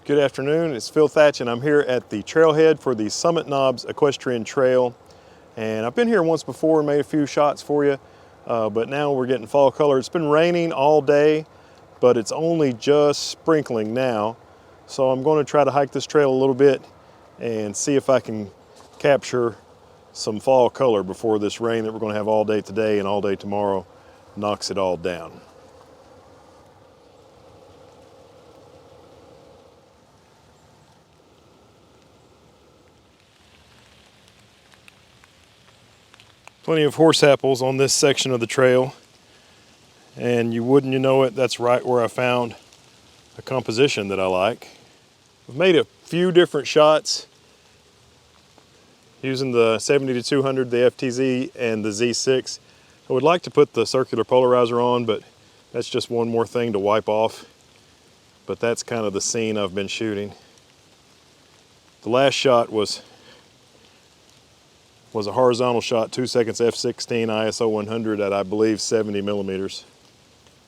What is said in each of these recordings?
Good afternoon, it's Phil Thatch and I'm here at the trailhead for the Summit Knobs Equestrian Trail. And I've been here once before and made a few shots for you, but now we're getting fall color. It's been raining all day, but it's only just sprinkling now. So I'm going to try to hike this trail a little bit and see if I can capture some fall color before this rain that we're going to have all day today and all day tomorrow knocks it all down. Plenty of horse apples on this section of the trail, and wouldn't you know it, that's right where I found a composition that I like. I've made a few different shots using the 70-200, the FTZ, and the Z6. I would like to put the circular polarizer on, but that's just one more thing to wipe off. But that's kind of the scene I've been shooting. The last shot was a horizontal shot, 2 seconds f/16 ISO 100 at I believe 70 millimeters.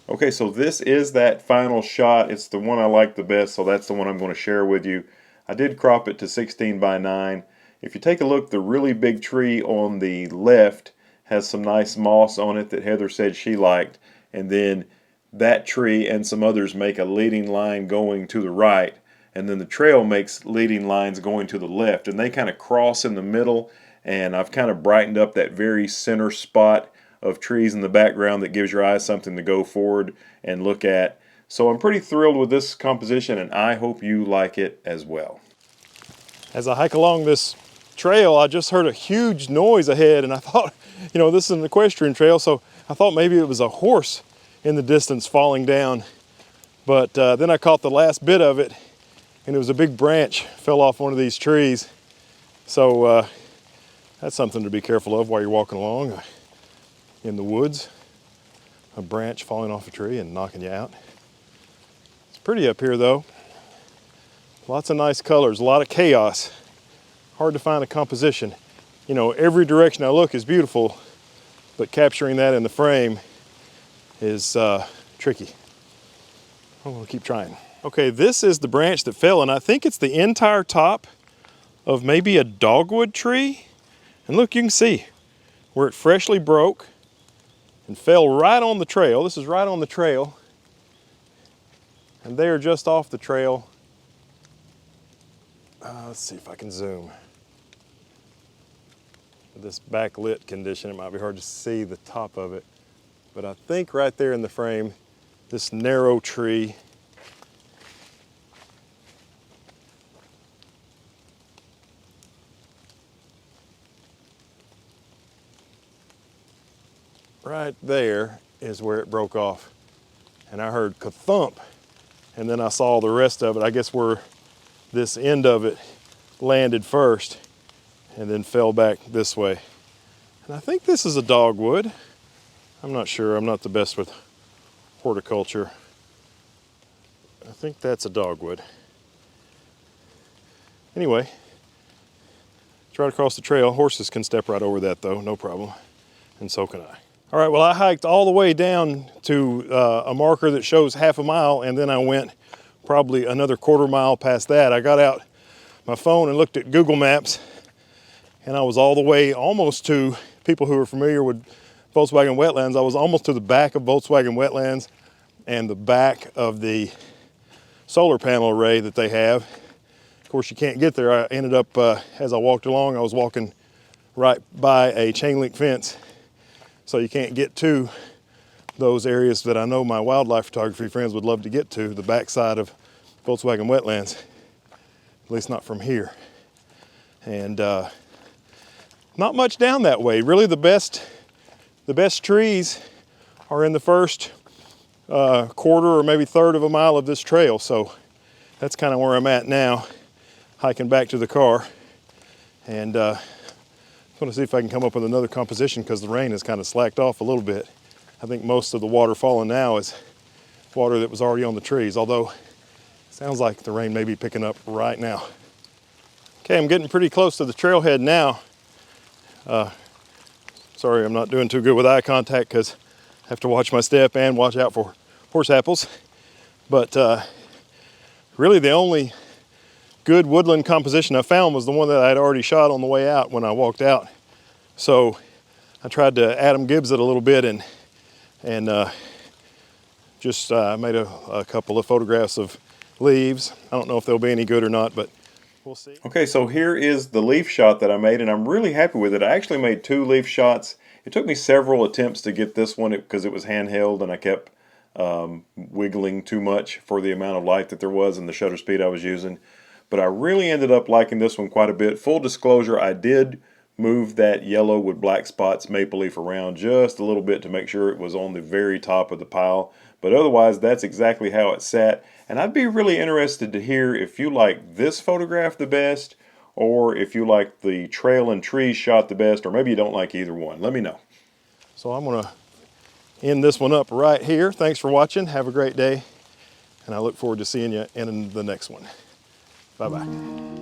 Okay, so this is that final shot. It's the one I like the best, so that's the one I'm going to share with you. I did crop it to 16:9. If you take a look, the really big tree on the left has some nice moss on it that Heather said she liked, and then that tree and some others make a leading line going to the right, and then the trail makes leading lines going to the left, and they kind of cross in the middle. And I've kind of brightened up that very center spot of trees in the background that gives your eyes something to go forward and look at. So I'm pretty thrilled with this composition, and I hope you like it as well. As I hike along this trail, I just heard a huge noise ahead, and I thought, you know, this is an equestrian trail, so I thought maybe it was a horse in the distance falling down. But then I caught the last bit of it, and it was a big branch fell off one of these trees. So that's something to be careful of while you're walking along in the woods. A branch falling off a tree and knocking you out. It's pretty up here though. Lots of nice colors, a lot of chaos. Hard to find a composition. You know, every direction I look is beautiful, but capturing that in the frame is tricky. I'm gonna keep trying. Okay, this is the branch that fell, and I think it's the entire top of maybe a dogwood tree. And look, you can see where it freshly broke and fell right on the trail. This is right on the trail. And they are just off the trail. Let's see if I can zoom. With this backlit condition, it might be hard to see the top of it. But I think right there in the frame, this narrow tree right there is where it broke off. And I heard ka-thump, and then I saw the rest of it, I guess where this end of it landed first and then fell back this way. And I think this is a dogwood. I'm not sure, I'm not the best with horticulture. I think that's a dogwood. Anyway, it's right across the trail. Horses can step right over that though, no problem. And so can I. All right, well, I hiked all the way down to a marker that shows half a mile, and then I went probably another quarter mile past that. I got out my phone and looked at Google Maps, and I was all the way almost to, people who are familiar with Volkswagen Wetlands, I was almost to the back of Volkswagen Wetlands and the back of the solar panel array that they have. Of course, you can't get there. I ended up, as I walked along, I was walking right by a chain link fence. So you can't get to those areas that I know my wildlife photography friends would love to get to, the backside of Volkswagen Wetlands, at least not from here. And not much down that way. Really the best trees are in the first quarter or maybe third of a mile of this trail. So that's kind of where I'm at now, hiking back to the car. And I'm going to see if I can come up with another composition because the rain has kind of slacked off a little bit. I think most of the water falling now is water that was already on the trees, although it sounds like the rain may be picking up right now. Okay, I'm getting pretty close to the trailhead now. Sorry, I'm not doing too good with eye contact because I have to watch my step and watch out for horse apples. But really the only good woodland composition I found was the one that I'd already shot on the way out when I walked out. So I tried to Adam Gibbs it a little bit and just made a couple of photographs of leaves. I don't know if they'll be any good or not, but we'll see. Okay, so here is the leaf shot that I made, and I'm really happy with it. I actually made 2 leaf shots. It took me several attempts to get this one because it was handheld and I kept wiggling too much for the amount of light that there was and the shutter speed I was using. But I really ended up liking this one quite a bit. Full disclosure, I did move that yellow with black spots maple leaf around just a little bit to make sure it was on the very top of the pile. But otherwise, that's exactly how it sat. And I'd be really interested to hear if you like this photograph the best, or if you like the trail and trees shot the best, or maybe you don't like either one. Let me know. So I'm going to end this one up right here. Thanks for watching. Have a great day. And I look forward to seeing you in the next one. Bye-bye.